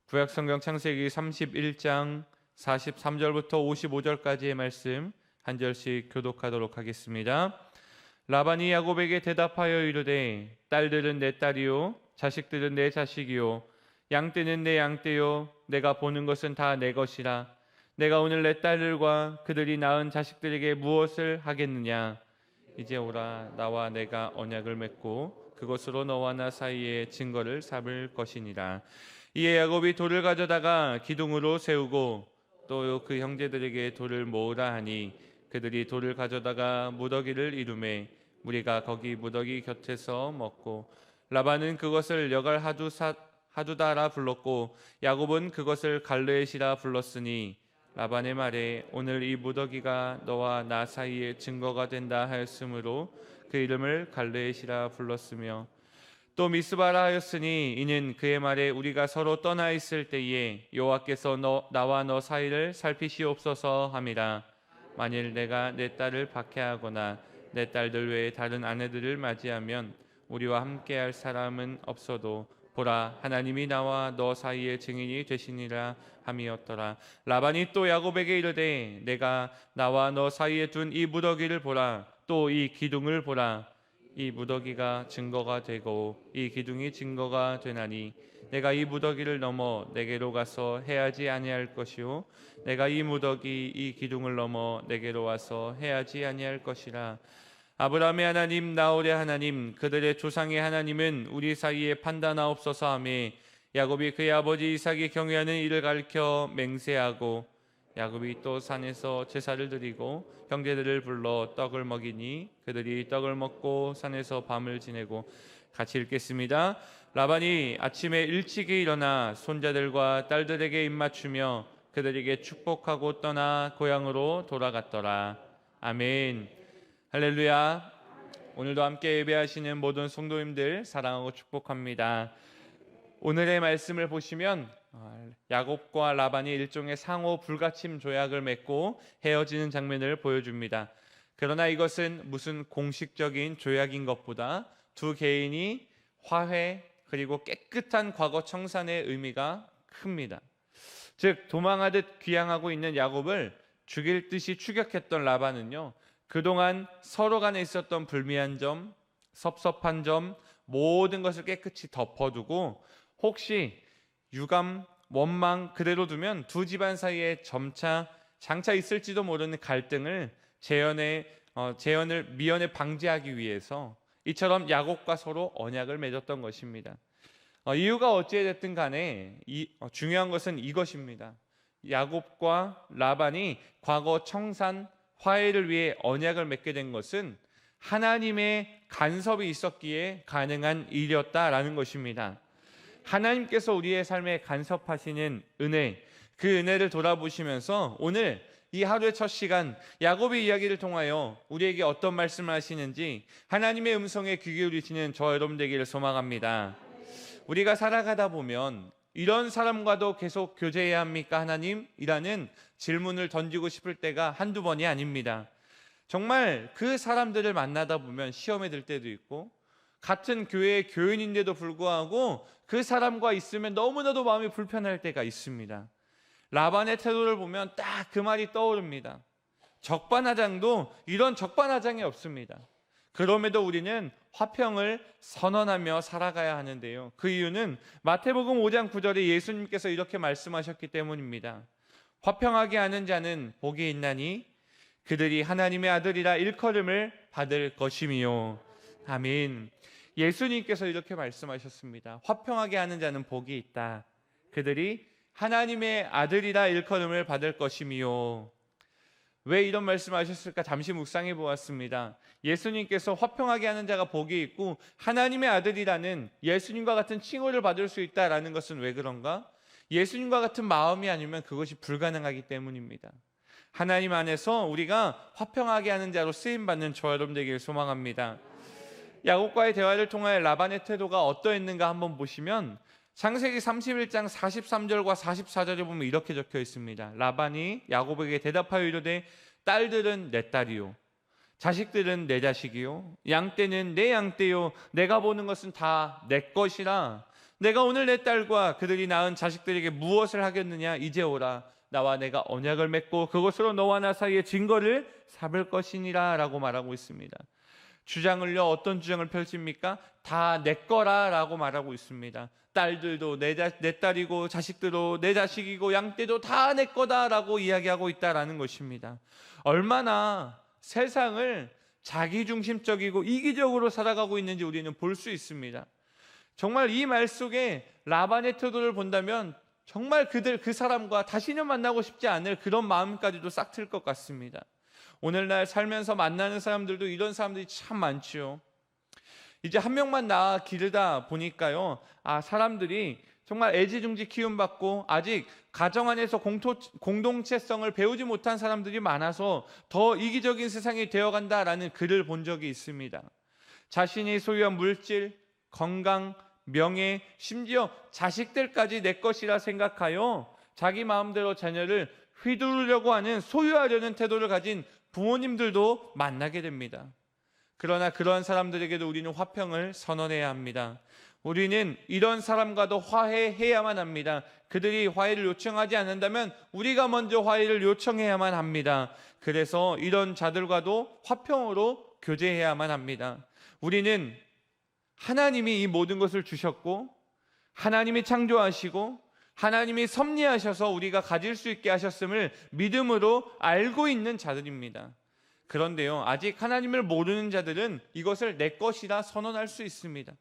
구약성경 창세기 31장 43절부터 55절까지의 말씀 한 절씩 교독하도록 하겠습니다. 라반이 야곱에게 대답하여 이르되 딸들은 내 딸이요 자식들은 내 자식이요 양떼는 내 양떼요 내가 보는 것은 다 내 것이라. 내가 오늘 내 딸들과 그들이 낳은 자식들에게 무엇을 하겠느냐. 이제 오라. 나와 내가 언약을 맺고 그것으로 너와 나 사이에 증거를 삼을 것이니라. 이에 야곱이 돌을 가져다가 기둥으로 세우고 또 그 형제들에게 돌을 모으라 하니 그들이 돌을 가져다가 무더기를 이루매 무리가 거기 무더기 곁에서 먹고 라반은 그것을 여갈 하두다라 불렀고 야곱은 그것을 갈르엣이라 불렀으니 라반의 말에 오늘 이 무더기가 너와 나 사이에 증거가 된다 하였으므로 그 이름을 갈르엣이라 불렀으며 또 미스바라 하였으니 이는 그의 말에 우리가 서로 떠나 있을 때에 여호와께서 나와 너 사이를 살피시옵소서 함이라. 만일 내가 내 딸을 박해하거나 내 딸들 외에 다른 아내들을 맞이하면 우리와 함께할 사람은 없어도 보라 하나님이 나와 너 사이의 증인이 되시니라 함이었더라. 라반이 또 야곱에게 이르되 내가 나와 너 사이에 둔 이 무더기를 보라. 또 이 기둥을 보라. 이 무더기가 증거가 되고 이 기둥이 증거가 되나니 내가 이 무더기를 넘어 내게로 가서 해하지 아니할 것이요 내가 이 무더기 이 기둥을 넘어 내게로 와서 해하지 아니할 것이라. 아브라함의 하나님 나홀의 하나님 그들의 조상의 하나님은 우리 사이에 판단하옵소서 하며 야곱이 그의 아버지 이삭이 경외하는 이를 가리켜 맹세하고 야곱이 또 산에서 제사를 드리고 형제들을 불러 떡을 먹이니 그들이 떡을 먹고 산에서 밤을 지내고. 같이 읽겠습니다. 라반이 아침에 일찍이 일어나 손자들과 딸들에게 입맞추며 그들에게 축복하고 떠나 고향으로 돌아갔더라. 아멘. 할렐루야. 오늘도 함께 예배하시는 모든 성도님들 사랑하고 축복합니다. 오늘의 말씀을 보시면 야곱과 라반이 일종의 상호 불가침 조약을 맺고 헤어지는 장면을 보여줍니다. 그러나 이것은 무슨 공식적인 조약인 것보다 두 개인이 화해 그리고 깨끗한 과거 청산의 의미가 큽니다. 즉 도망하듯 귀향하고 있는 야곱을 죽일 듯이 추격했던 라반은요, 그동안 서로 간에 있었던 불미한 점, 섭섭한 점 모든 것을 깨끗이 덮어두고 혹시 유감, 원망 그대로 두면 두 집안 사이에 장차 있을지도 모르는 갈등을 재현을 미연에 방지하기 위해서 이처럼 야곱과 서로 언약을 맺었던 것입니다. 이유가 어찌됐든 간에 중요한 것은 이것입니다. 야곱과 라반이 과거 청산, 화해를 위해 언약을 맺게 된 것은 하나님의 간섭이 있었기에 가능한 일이었다라는 것입니다. 하나님께서 우리의 삶에 간섭하시는 은혜, 그 은혜를 돌아보시면서 오늘 이 하루의 첫 시간 야곱의 이야기를 통하여 우리에게 어떤 말씀을 하시는지 하나님의 음성에 귀 기울이시는 저 여러분 되기를 소망합니다. 우리가 살아가다 보면 이런 사람과도 계속 교제해야 합니까 하나님? 이라는 질문을 던지고 싶을 때가 한두 번이 아닙니다. 정말 그 사람들을 만나다 보면 시험에 들 때도 있고 같은 교회의 교인인데도 불구하고 그 사람과 있으면 너무나도 마음이 불편할 때가 있습니다. 라반의 태도를 보면 딱 그 말이 떠오릅니다. 적반하장도 이런 적반하장이 없습니다. 그럼에도 우리는 화평을 선언하며 살아가야 하는데요. 그 이유는 마태복음 5장 9절에 예수님께서 이렇게 말씀하셨기 때문입니다. 화평하게 하는 자는 복이 있나니 그들이 하나님의 아들이라 일컬음을 받을 것이미요. 아멘. 예수님께서 이렇게 말씀하셨습니다. 화평하게 하는 자는 복이 있다. 그들이 하나님의 아들이라 일컬음을 받을 것이미요. 왜 이런 말씀하셨을까 잠시 묵상해 보았습니다. 예수님께서 화평하게 하는 자가 복이 있고 하나님의 아들이라는 예수님과 같은 칭호를 받을 수 있다라는 것은 왜 그런가? 예수님과 같은 마음이 아니면 그것이 불가능하기 때문입니다. 하나님 안에서 우리가 화평하게 하는 자로 쓰임받는 저 여러분 되기를 소망합니다. 야곱과의 대화를 통하여 라반의 태도가 어떠했는가 한번 보시면 창세기 31장 43절과 44절에 보면 이렇게 적혀 있습니다. 라반이 야곱에게 대답하여 이르되 딸들은 내 딸이요 자식들은 내 자식이요 양떼는 내 양떼요 내가 보는 것은 다 내 것이라. 내가 오늘 내 딸과 그들이 낳은 자식들에게 무엇을 하겠느냐? 이제 오라. 나와 내가 언약을 맺고 그것으로 너와 나 사이의 증거를 삼을 것이니라 라고 말하고 있습니다. 주장을요, 어떤 주장을 펼칩니까? 다 내 거라라고 말하고 있습니다. 딸들도 내 딸이고 자식들도 내 자식이고 양떼도 다 내 거다라고 이야기하고 있다라는 것입니다. 얼마나 세상을 자기중심적이고 이기적으로 살아가고 있는지 우리는 볼 수 있습니다. 정말 이 말 속에 라반의 태도를 본다면 정말 그 사람과 다시는 만나고 싶지 않을 그런 마음까지도 싹 틀 것 같습니다. 오늘날 살면서 만나는 사람들도 이런 사람들이 참 많지요. 이제 한 명만 낳아 기르다 보니까요, 사람들이 정말 애지중지 키움받고 아직 가정 안에서 공동체성을 배우지 못한 사람들이 많아서 더 이기적인 세상이 되어간다라는 글을 본 적이 있습니다. 자신이 소유한 물질, 건강, 명예, 심지어 자식들까지 내 것이라 생각하여 자기 마음대로 자녀를 휘두르려고 하는, 소유하려는 태도를 가진 부모님들도 만나게 됩니다. 그러나 그런 사람들에게도 우리는 화평을 선언해야 합니다. 우리는 이런 사람과도 화해해야만 합니다. 그들이 화해를 요청하지 않는다면 우리가 먼저 화해를 요청해야만 합니다. 그래서 이런 자들과도 화평으로 교제해야만 합니다. 우리는 하나님이 이 모든 것을 주셨고, 하나님이 창조하시고, 하나님이 섭리하셔서 우리가 가질 수 있게 하셨음을 믿음으로 알고 있는 자들입니다. 그런데요, 아직 하나님을 모르는 자들은 이것을 내 것이라 선언할 수 있습니다.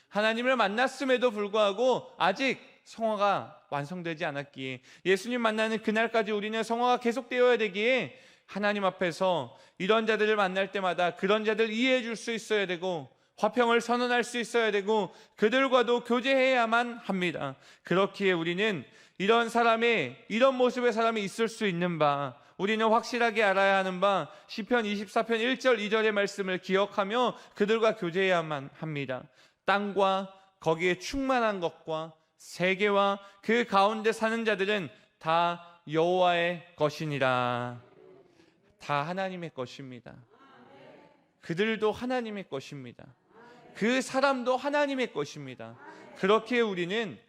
하나님을 만났음에도 불구하고 아직 성화가 완성되지 않았기에, 예수님 만나는 그날까지 우리는 성화가 계속되어야 되기에 하나님 앞에서 이런 자들을 만날 때마다 그런 자들 이해해 줄 수 있어야 되고, 화평을 선언할 수 있어야 되고, 그들과도 교제해야만 합니다. 그렇기에 우리는 이런 모습의 사람이 있을 수 있는 바, 우리는 확실하게 알아야 하는 바, 시편 24편 1절 2절의 말씀을 기억하며 그들과 교제해야만 합니다. 땅과 거기에 충만한 것과 세계와 그 가운데 사는 자들은 다 여호와의 것이니라. 다 하나님의 것입니다. 그들도 하나님의 것입니다. 그 사람도 하나님의 것입니다. 그렇기에 우리는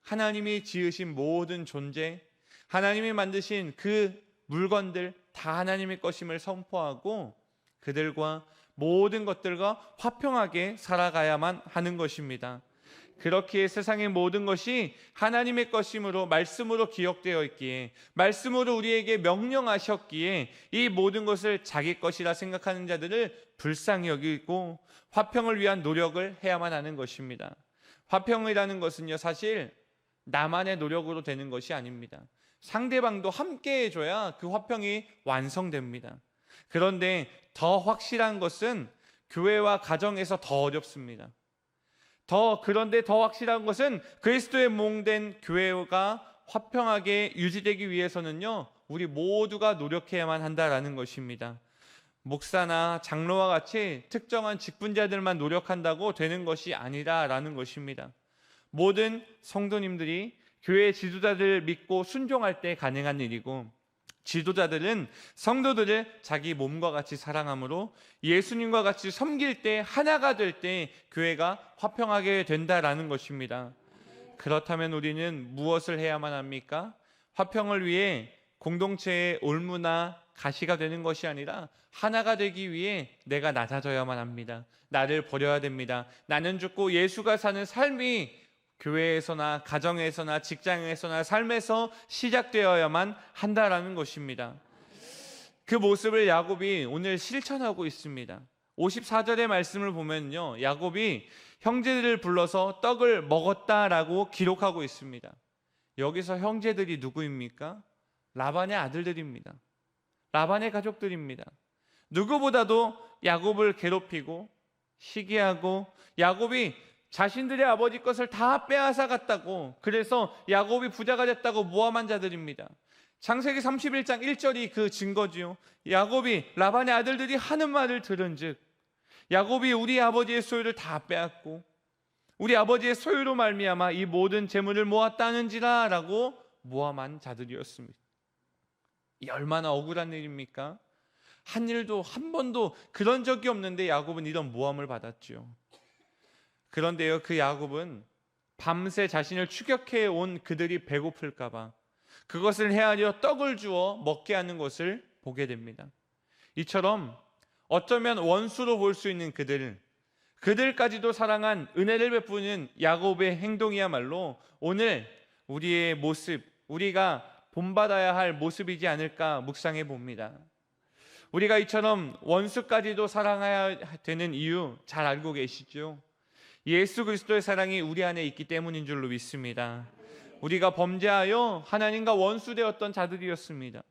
하나님이 지으신 모든 존재, 하나님이 만드신 그 물건들 다 하나님의 것임을 선포하고 그들과 모든 것들과 화평하게 살아가야만 하는 것입니다. 그렇기에 세상의 모든 것이 하나님의 것임으로 말씀으로 기억되어 있기에, 말씀으로 우리에게 명령하셨기에 이 모든 것을 자기 것이라 생각하는 자들을 불쌍히 여기고 화평을 위한 노력을 해야만 하는 것입니다. 화평이라는 것은요, 사실 나만의 노력으로 되는 것이 아닙니다. 상대방도 함께 해줘야 그 화평이 완성됩니다. 그런데 더 확실한 것은 교회와 가정에서 더 어렵습니다. 그런데 더 확실한 것은 그리스도의 몸된 교회가 화평하게 유지되기 위해서는요, 우리 모두가 노력해야만 한다라는 것입니다. 목사나 장로와 같이 특정한 직분자들만 노력한다고 되는 것이 아니라라는 것입니다. 모든 성도님들이 교회 지도자들을 믿고 순종할 때 가능한 일이고, 지도자들은 성도들을 자기 몸과 같이 사랑함으로 예수님과 같이 섬길 때, 하나가 될 때 교회가 화평하게 된다라는 것입니다. 그렇다면 우리는 무엇을 해야만 합니까? 화평을 위해 공동체의 올무나 가시가 되는 것이 아니라 하나가 되기 위해 내가 낮아져야만 합니다. 나를 버려야 됩니다. 나는 죽고 예수가 사는 삶이 교회에서나 가정에서나 직장에서나 삶에서 시작되어야만 한다라는 것입니다. 그 모습을 야곱이 오늘 실천하고 있습니다. 54절의 말씀을 보면요, 야곱이 형제들을 불러서 떡을 먹었다라고 기록하고 있습니다. 여기서 형제들이 누구입니까? 라반의 아들들입니다. 라반의 가족들입니다. 누구보다도 야곱을 괴롭히고 시기하고, 야곱이 자신들의 아버지 것을 다 빼앗아 갔다고, 그래서 야곱이 부자가 됐다고 모함한 자들입니다. 창세기 31장 1절이 그 증거지요. 야곱이, 라반의 아들들이 하는 말을 들은즉 야곱이 우리 아버지의 소유를 다 빼앗고 우리 아버지의 소유로 말미암아 이 모든 재물을 모았다는지라 라고 모함한 자들이었습니다. 이 얼마나 억울한 일입니까? 한 일도 한 번도 그런 적이 없는데 야곱은 이런 모함을 받았지요. 그런데요, 그 야곱은 밤새 자신을 추격해 온 그들이 배고플까 봐 그것을 헤아려 떡을 주어 먹게 하는 것을 보게 됩니다. 이처럼 어쩌면 원수로 볼 수 있는 그들까지도 사랑한 은혜를 베푸는 야곱의 행동이야말로 오늘 우리의 모습, 우리가 본받아야 할 모습이지 않을까 묵상해 봅니다. 우리가 이처럼 원수까지도 사랑해야 되는 이유 잘 알고 계시죠? 예수 그리스도의 사랑이 우리 안에 있기 때문인 줄로 믿습니다. 우리가 범죄하여 하나님과 원수되었던 자들이었습니다.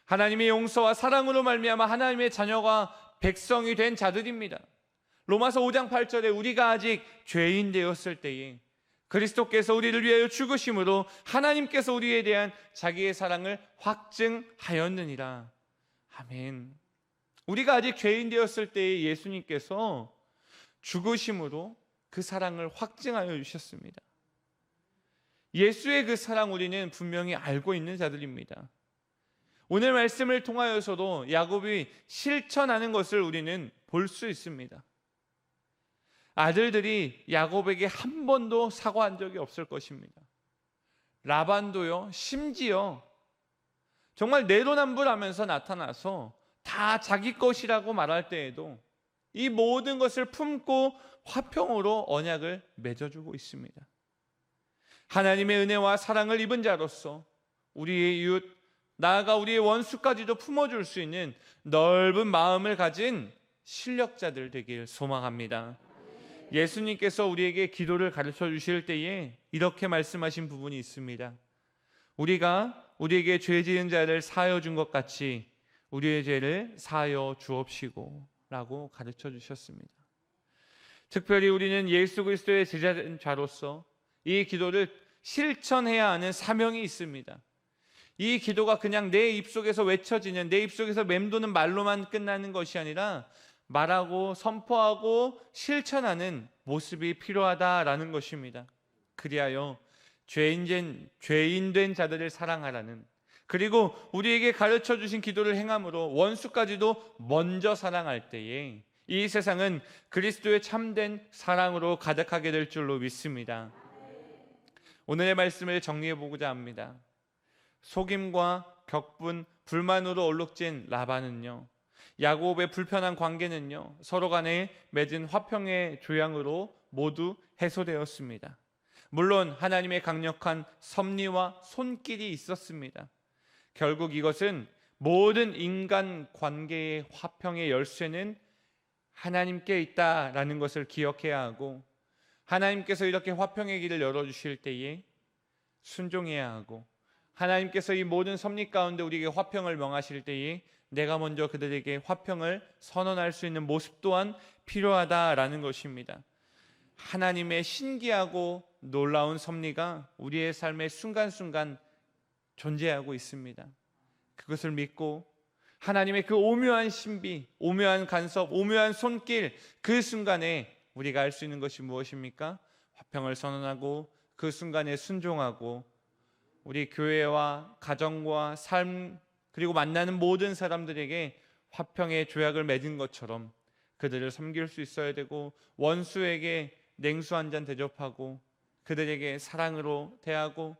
하나님의 용서와 사랑으로 말미암아 하나님의 자녀가 백성이 된 자들입니다. 로마서 5장 8절에 우리가 아직 죄인 되었을 때에 그리스도께서 우리를 위하여 죽으심으로 하나님께서 우리에 대한 자기의 사랑을 확증하였느니라. 아멘. 우리가 아직 죄인 되었을 때에 예수님께서 죽으심으로 그 사랑을 확증하여 주셨습니다. 예수의 그 사랑 우리는 분명히 알고 있는 자들입니다. 오늘 말씀을 통하여서도 야곱이 실천하는 것을 우리는 볼 수 있습니다. 아들들이 야곱에게 한 번도 사과한 적이 없을 것입니다. 라반도요, 심지어 정말 내로남불하면서 나타나서 다 자기 것이라고 말할 때에도 이 모든 것을 품고 화평으로 언약을 맺어주고 있습니다. 하나님의 은혜와 사랑을 입은 자로서 우리의 이웃, 나아가 우리의 원수까지도 품어줄 수 있는 넓은 마음을 가진 실력자들 되길 소망합니다. 예수님께서 우리에게 기도를 가르쳐 주실 때에 이렇게 말씀하신 부분이 있습니다. 우리가 우리에게 죄 지은 자를 사하여 준 것 같이 우리의 죄를 사하여 주옵시고 라고 가르쳐 주셨습니다. 특별히 우리는 예수 그리스도의 제자된 자로서 이 기도를 실천해야 하는 사명이 있습니다. 이 기도가 그냥 내 입속에서 외쳐지는, 내 입속에서 맴도는 말로만 끝나는 것이 아니라 말하고 선포하고 실천하는 모습이 필요하다라는 것입니다. 그리하여 죄인 된 자들을 사랑하라는, 그리고 우리에게 가르쳐 주신 기도를 행함으로 원수까지도 먼저 사랑할 때에 이 세상은 그리스도의 참된 사랑으로 가득하게 될 줄로 믿습니다. 오늘의 말씀을 정리해 보고자 합니다. 속임과 격분, 불만으로 얼룩진 라반은요, 야곱의 불편한 관계는요, 서로 간에 맺은 화평의 조약으로 모두 해소되었습니다. 물론 하나님의 강력한 섭리와 손길이 있었습니다. 결국 이것은 모든 인간 관계의 화평의 열쇠는 하나님께 있다라는 것을 기억해야 하고, 하나님께서 이렇게 화평의 길을 열어주실 때에 순종해야 하고, 하나님께서 이 모든 섭리 가운데 우리에게 화평을 명하실 때에 내가 먼저 그들에게 화평을 선언할 수 있는 모습 또한 필요하다라는 것입니다. 하나님의 신기하고 놀라운 섭리가 우리의 삶의 순간순간 존재하고 있습니다. 그것을 믿고 하나님의 그 오묘한 신비, 오묘한 간섭, 오묘한 손길, 그 순간에 우리가 할 수 있는 것이 무엇입니까? 화평을 선언하고 그 순간에 순종하고 우리 교회와 가정과 삶, 그리고 만나는 모든 사람들에게 화평의 조약을 맺은 것처럼 그들을 섬길 수 있어야 되고, 원수에게 냉수 한 잔 대접하고 그들에게 사랑으로 대하고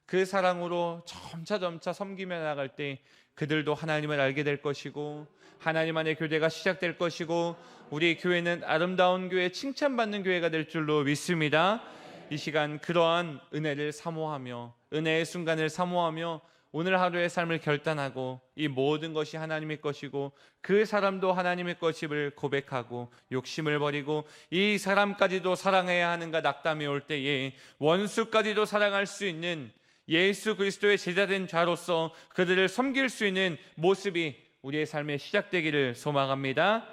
그 사랑으로 점차 섬기며 나갈 때 그들도 하나님을 알게 될 것이고, 하나님 안의 교제가 시작될 것이고, 우리 교회는 아름다운 교회, 칭찬받는 교회가 될 줄로 믿습니다. 이 시간 그러한 은혜를 사모하며, 은혜의 순간을 사모하며 오늘 하루의 삶을 결단하고 이 모든 것이 하나님의 것이고 그 사람도 하나님의 것임을 고백하고 욕심을 버리고 이 사람까지도 사랑해야 하는가 낙담이 올 때에 원수까지도 사랑할 수 있는 예수 그리스도의 제자된 자로서 그들을 섬길 수 있는 모습이 우리의 삶에 시작되기를 소망합니다.